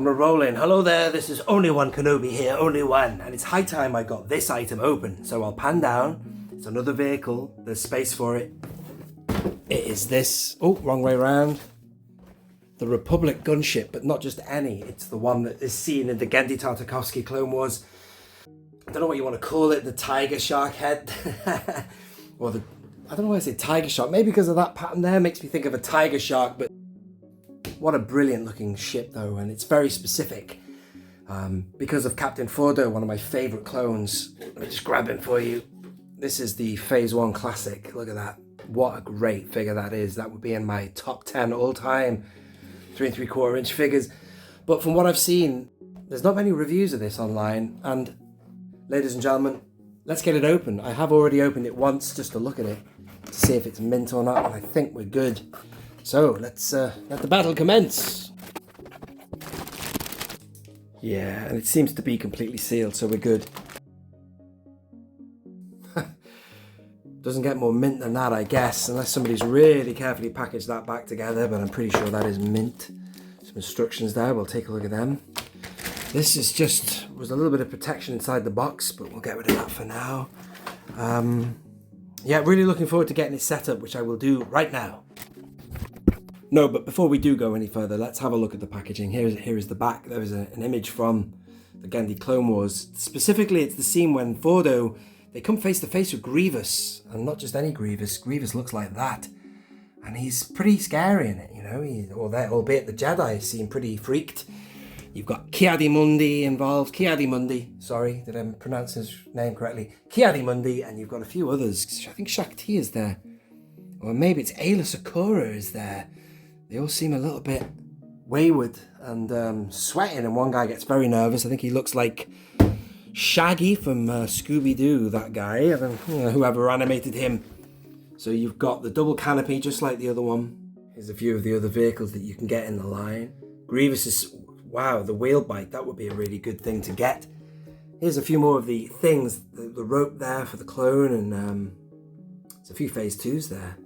And we're rolling. Hello there, this is Only One Kenobi here, Only One. And it's high time I got this item open. So I'll pan down. It's another vehicle. There's space for it. It is this. Oh, wrong way around. The Republic Gunship, but not just any. It's the one that is seen in the Genndy Tartakovsky Clone Wars. I don't know what you want to call it. The tiger shark head. Or the... I don't know why I say tiger shark. Maybe because of that pattern there. Makes me think of a tiger shark, but... What a brilliant looking ship though, and it's very specific. Because of Captain Fordo, one of my favourite clones. Let me just grab him for you. This is the Phase 1 Classic. Look at that. What a great figure that is. That would be in my top 10 all-time 3 3/4 inch figures. But from what I've seen, there's not many reviews of this online. And ladies and gentlemen, let's get it open. I have already opened it once just to look at it, to see if it's mint or not, and I think we're good. So let's let the battle commence. Yeah, and it seems to be completely sealed, so we're good. Doesn't get more mint than that, I guess, unless somebody's really carefully packaged that back together, but I'm pretty sure that is mint. Some instructions there, we'll take a look at them. This is just, was a little bit of protection inside the box, but we'll get rid of that for now. Yeah, really looking forward to getting it set up, which I will do right now. No, but before we do go any further, let's have a look at the packaging. Here is the back. There is an image from the Genndy Clone Wars. Specifically, it's the scene when Fordo, they come face to face with Grievous. And not just any Grievous. Grievous looks like that. And he's pretty scary in it, you know. Albeit the Jedi seem pretty freaked. You've got Ki-Adi-Mundi involved. Ki-Adi-Mundi, sorry, did I pronounce his name correctly? Ki-Adi-Mundi, and you've got a few others. I think Shakti is there. Or maybe it's Ayla Secura is there. They all seem a little bit wayward and sweating, and one guy gets very nervous. I think he looks like Shaggy from Scooby-Doo, that guy, whoever animated him. So you've got the double canopy, just like the other one. Here's a few of the other vehicles that you can get in the line. Grievous is, wow, the wheel bike, that would be a really good thing to get. Here's a few more of the things, the rope there for the clone, and there's a few Phase 2s there.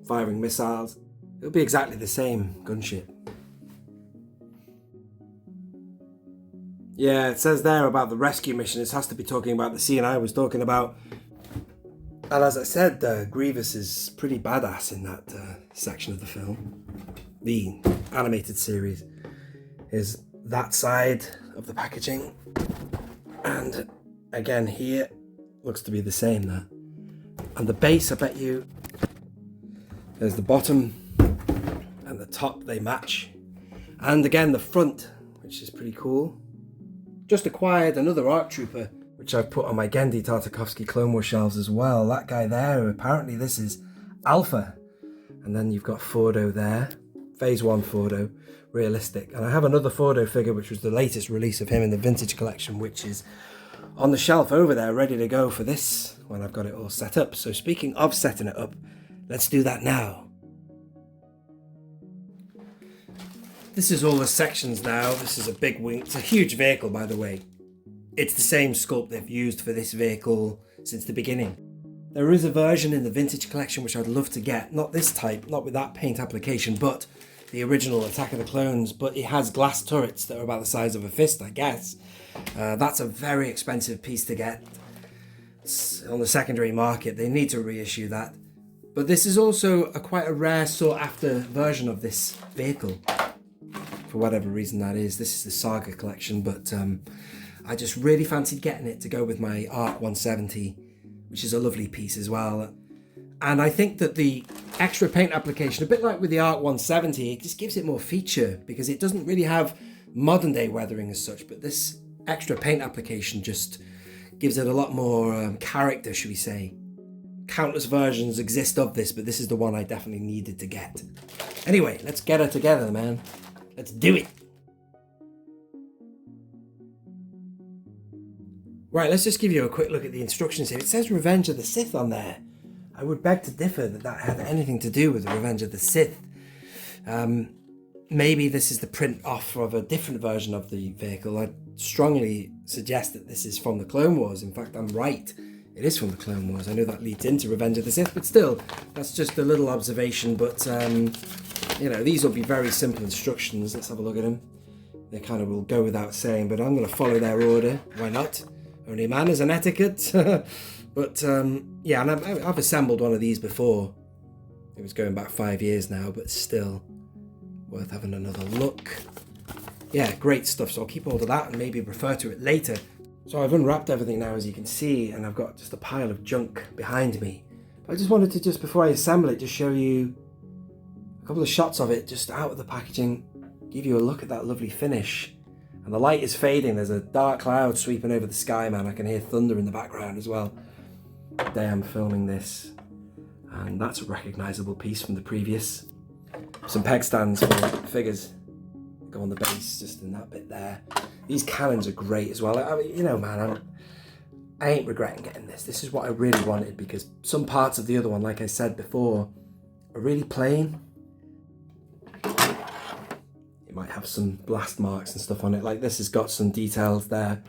Firing missiles. It'll be exactly the same gunship. Yeah, it says there about the rescue mission. It has to be talking about the scene I was talking about. And as I said, Grievous is pretty badass in that section of the film. The animated series is that side of the packaging. And again here, looks to be the same there. And the base, I bet you, there's the bottom and the top, they match. And again, the front, which is pretty cool. Just acquired another ARC Trooper, which I've put on my Genndy Tartakovsky Clone Wars shelves as well. That guy there, apparently this is Alpha. And then you've got Fordo there. Phase 1 Fordo, realistic. And I have another Fordo figure, which was the latest release of him in the vintage collection, which is on the shelf over there, ready to go for this when I've got it all set up. So speaking of setting it up, let's do that now. This is all the sections now. This is a big wing. It's a huge vehicle, by the way. It's the same sculpt they've used for this vehicle since the beginning. There is a version in the vintage collection which I'd love to get. Not this type, not with that paint application, but the original Attack of the Clones. But it has glass turrets that are about the size of a fist, I guess. That's a very expensive piece to get. It's on the secondary market. They need to reissue that. But this is also quite a rare sought after version of this vehicle. For whatever reason that is. This is the Saga collection, but I just really fancied getting it to go with my ARC 170, which is a lovely piece as well. And I think that the extra paint application, a bit like with the ARC 170, it just gives it more feature because it doesn't really have modern day weathering as such, but this extra paint application just gives it a lot more character, should we say. Countless versions exist of this, but this is the one I definitely needed to get. Anyway, let's get her together, man. Let's do it. Right, let's just give you a quick look at the instructions here. It says Revenge of the Sith on there. I would beg to differ that that had anything to do with the Revenge of the Sith. Maybe this is the print off of a different version of the vehicle. I'd strongly suggest that this is from the Clone Wars. In fact, I'm right. It is from the Clone Wars. I know that leads into Revenge of the Sith, but still, that's just a little observation. But, you know, these will be very simple instructions. Let's have a look at them. They kind of will go without saying, but I'm going to follow their order. Why not? Only man is an etiquette. But yeah, and I've assembled one of these before. It was going back 5 years now, but still worth having another look. Yeah, great stuff. So I'll keep hold of that and maybe refer to it later. So I've unwrapped everything now, as you can see, and I've got just a pile of junk behind me. But I just wanted to, just before I assemble it, just show you a couple of shots of it just out of the packaging, give you a look at that lovely finish. And the light is fading. There's a dark cloud sweeping over the sky, man. I can hear thunder in the background as well. The day I'm filming this. And that's a recognisable piece from the previous. Some peg stands for figures. Go on the base, just in that bit there. These cannons are great as well. I mean, you know, man, I ain't regretting getting this. This is what I really wanted, because some parts of the other one, like I said before, are really plain. It might have some blast marks and stuff on it. Like this has got some details there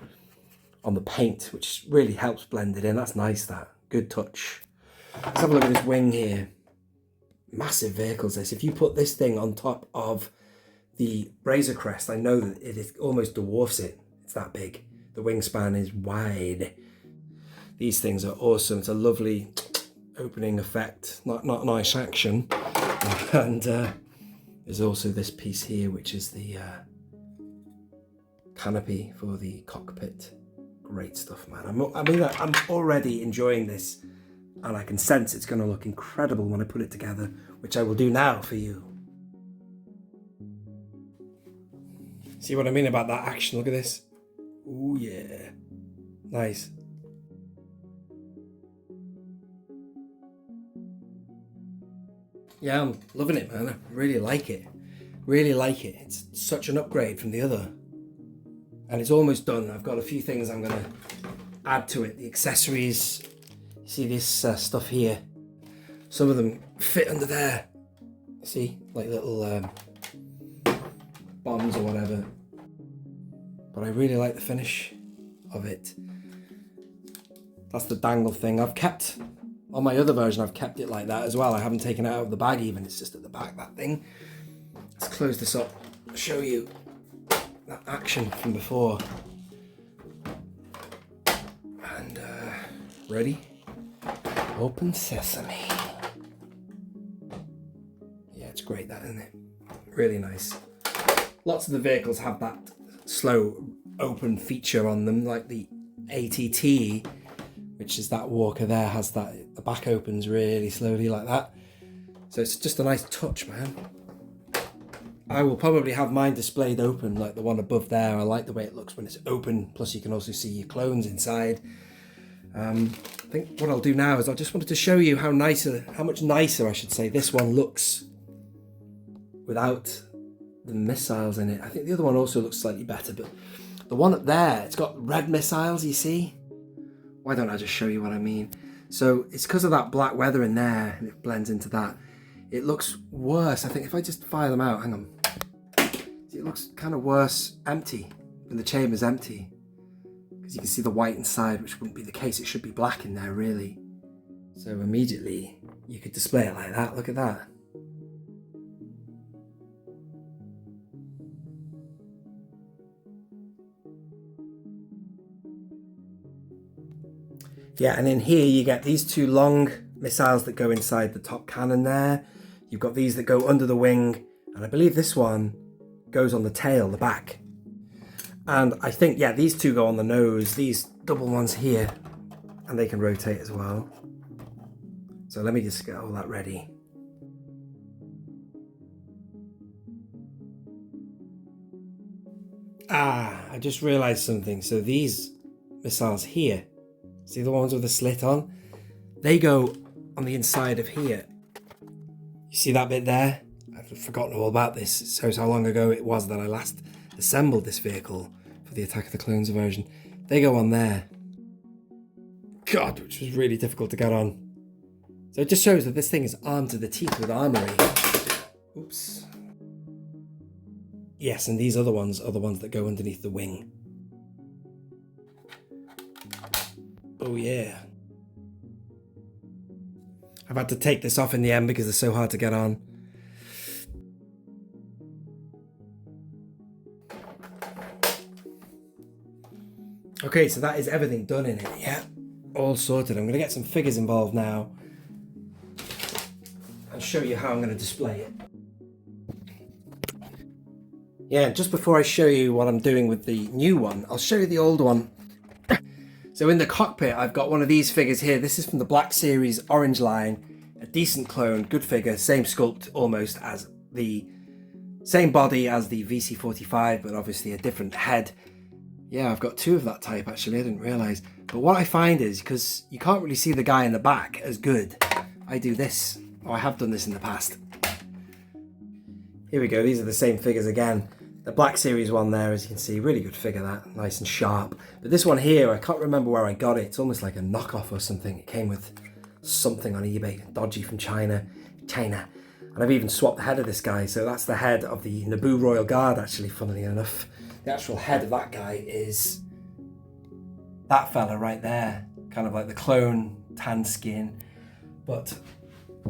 on the paint, which really helps blend it in. That's nice, that. Good touch. Let's have a look at this wing here. Massive vehicles, this. If you put this thing on top of the Razor Crest, I know that it almost dwarfs it. It's that big. The wingspan is wide. These things are awesome. It's a lovely opening effect, not nice action. And there's also this piece here, which is the canopy for the cockpit. Great stuff, man. I'm already enjoying this, and I can sense it's going to look incredible when I put it together, which I will do now for you. See what I mean about that action? Look at this. Oh yeah. Nice. Yeah, I'm loving it, man. I really like it. Really like it. It's such an upgrade from the other. And it's almost done. I've got a few things I'm going to add to it. The accessories. See this stuff here? Some of them fit under there. See? Like little bombs or whatever. But I really like the finish of it. That's the dangle thing. I've kept, on my other version, I've kept it like that as well. I haven't taken it out of the bag even. It's just at the back, that thing. Let's close this up. Show you that action from before. And ready? Open sesame. Yeah, it's great, that, isn't it? Really nice. Lots of the vehicles have that slow open feature on them, like the ATT, which is that walker there, has that, the back opens really slowly like that. So it's just a nice touch, man. I will probably have mine displayed open, like the one above there. I like the way it looks when it's open, plus you can also see your clones inside. I think what I'll do now is I just wanted to show you how much nicer I should say this one looks without the missiles in it. I think the other one also looks slightly better, but the one up there, it's got red missiles, you see? Why don't I just show you what I mean? So it's because of that black weather in there, and it blends into that. It looks worse. I think if I just fire them out, hang on. It looks kind of worse empty, when the chamber's empty. Because you can see the white inside, which wouldn't be the case. It should be black in there, really. So immediately, you could display it like that. Look at that. Yeah, and in here you get these two long missiles that go inside the top cannon there. You've got these that go under the wing, and I believe this one goes on the tail, the back. And I think, yeah, these two go on the nose, these double ones here, and they can rotate as well. So let me just get all that ready. I just realized something. So these missiles here, see the ones with the slit on? They go on the inside of here. You see that bit there? I've forgotten all about this. It shows how long ago it was that I last assembled this vehicle for the Attack of the Clones version. They go on there. God, which was really difficult to get on. So it just shows that this thing is armed to the teeth with armory. Oops. Yes, and these other ones are the ones that go underneath the wing. Oh yeah. I've had to take this off in the end because they're so hard to get on. Okay, so that is everything done in it, yeah? All sorted. I'm going to get some figures involved now and show you how I'm going to display it. Yeah, just before I show you what I'm doing with the new one, I'll show you the old one. So in the cockpit, I've got one of these figures here. This is from the Black Series Orange line. A decent clone, good figure, same sculpt almost as the same body as the VC45, but obviously a different head. Yeah, I've got two of that type actually, I didn't realise. But what I find is, because you can't really see the guy in the back as good, I do this. Oh, I have done this in the past. Here we go, these are the same figures again. The Black Series one there, as you can see, really good figure that, nice and sharp. But this one here, I can't remember where I got it. It's almost like a knockoff or something. It came with something on eBay, dodgy from China. And I've even swapped the head of this guy. So that's the head of the Naboo Royal Guard, actually, funnily enough. The actual head of that guy is that fella right there. Kind of like the clone, tan skin. But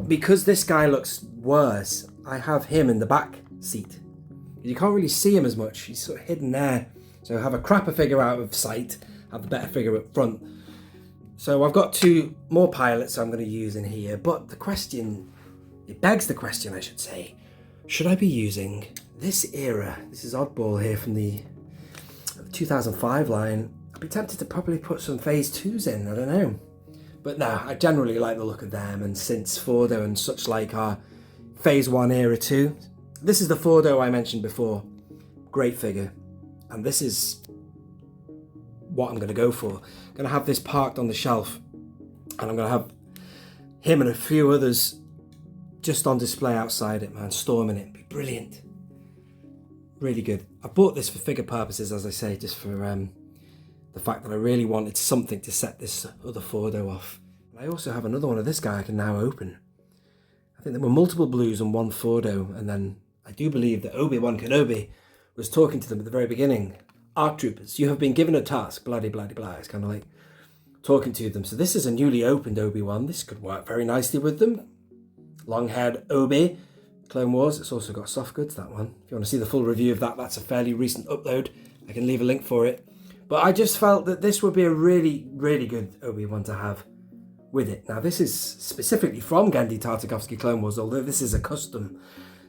because this guy looks worse, I have him in the back seat. You can't really see him as much, he's sort of hidden there. So have a crapper figure out of sight, have the better figure up front. So I've got two more pilots I'm going to use in here, but the question, it begs the question I should say, should I be using this era? This is oddball here from the 2005 line. I'd be tempted to probably put some Phase 2s in, I don't know. But no, I generally like the look of them, and since Fordo and such like are Phase 1 era too. This is the Fordo I mentioned before. Great figure. And this is what I'm going to go for. I'm going to have this parked on the shelf. And I'm going to have him and a few others just on display outside it, man. Storming it. It'd be brilliant. Really good. I bought this for figure purposes, as I say, just for the fact that I really wanted something to set this other Fordo off. I also have another one of this guy I can now open. I think there were multiple blues and one Fordo, and then I do believe that Obi Wan Kenobi was talking to them at the very beginning. ARC troopers, you have been given a task, blah, blah, blah, blah. It's kind of like talking to them. So this is a newly opened Obi-Wan. This could work very nicely with them. Long-haired Obi, Clone Wars. It's also got soft goods, that one. If you want to see the full review of that, that's a fairly recent upload. I can leave a link for it. But I just felt that this would be a really, really good Obi-Wan to have with it. Now, this is specifically from Genndy Tartakovsky Clone Wars, although this is a custom.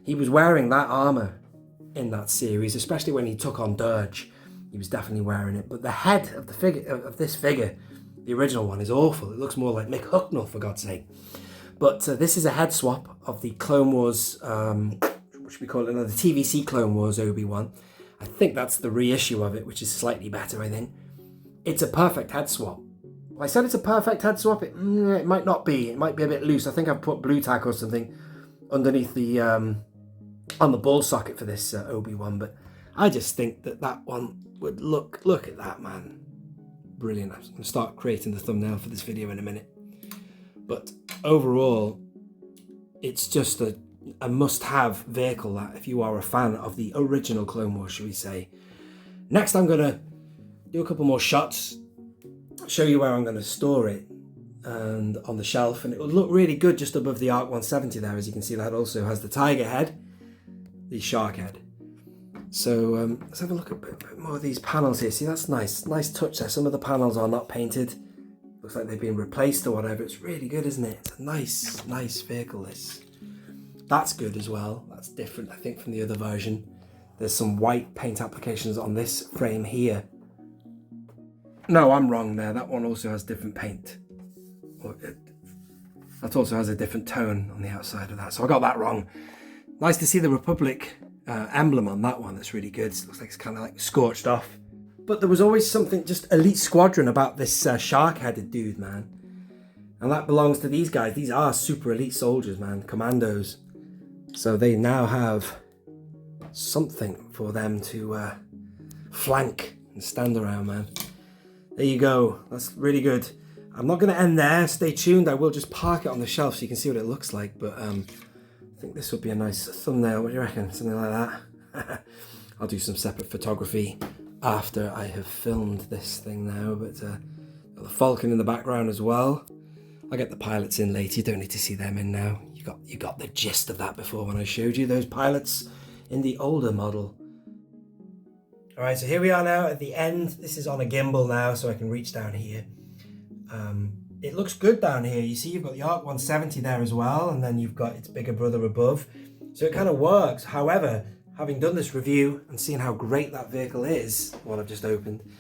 He was wearing that armour in that series, especially when he took on Dirge. He was definitely wearing it. But the head of the figure of this figure, the original one, is awful. It looks more like Mick Hucknall, for God's sake. But this is a head swap of the Clone Wars, what should we call it, the TVC Clone Wars Obi-Wan. I think that's the reissue of it, which is slightly better, I think. It's a perfect head swap. Well, I said it's a perfect head swap. It might not be. It might be a bit loose. I think I've put blue tack or something underneath the on the ball socket for this Obi-Wan, but I just think that that one would look at that, man, brilliant. I'm going to start creating the thumbnail for this video in a minute, but overall it's just a must-have vehicle, that if you are a fan of the original Clone Wars, should we say. Next I'm going to do a couple more shots, show you where I'm going to store it and on the shelf, and it will look really good just above the ARC 170 there. As you can see, that also has the tiger head, the shark head. So let's have a look at a bit more of these panels here. See, that's nice touch there. Some of the panels are not painted, looks like they've been replaced or whatever. It's really good, isn't it? It's a nice vehicle, this. That's good as well. That's different, I think, from the other version. There's some white paint applications on this frame here. No, I'm wrong there. That one also has different paint. That also has a different tone on the outside of that. So I got that wrong. Nice to see the Republic emblem on that one. That's really good. It looks like it's kind of like scorched off. But there was always something just Elite Squadron about this shark-headed dude, man. And that belongs to these guys. These are super elite soldiers, man. Commandos. So they now have something for them to flank and stand around, man. There you go. That's really good. I'm not going to end there. Stay tuned. I will just park it on the shelf so you can see what it looks like. But I think this would be a nice thumbnail. What do you reckon? Something like that. I'll do some separate photography after I have filmed this thing now. But got the Falcon in the background as well. I'll get the pilots in later. You don't need to see them in now. You got the gist of that before when I showed you those pilots in the older model. All right, so here we are now at the end. This is on a gimbal now, so I can reach down here. It looks good down here. You see you've got the ARC 170 there as well, and then you've got its bigger brother above. So it kind of works. However, having done this review and seeing how great that vehicle is, what I've just opened,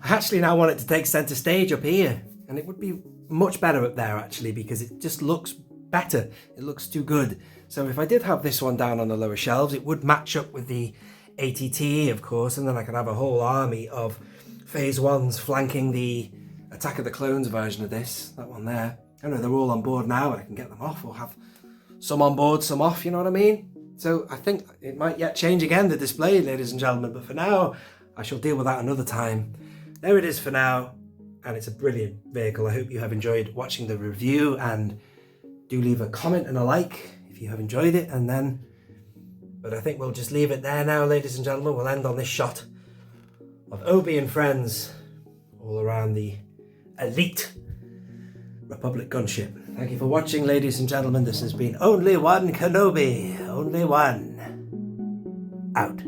I actually now want it to take center stage up here. And it would be much better up there actually, because it just looks better. It looks too good. So if I did have this one down on the lower shelves, it would match up with the ATT, of course, and then I could have a whole army of Phase 1s flanking the Attack of the Clones version of this. That one there. I know they're all on board now and I can get them off, or have some on board, some off, you know what I mean? So I think it might yet change again, the display, ladies and gentlemen, but for now, I shall deal with that another time. There it is for now, and it's a brilliant vehicle. I hope you have enjoyed watching the review, and do leave a comment and a like if you have enjoyed it, and then, but I think we'll just leave it there now, ladies and gentlemen. We'll end on this shot of Obi and friends all around the elite Republic Gunship. Thank you for watching, ladies and gentlemen. This has been Only One Kenobi. Only One. Out.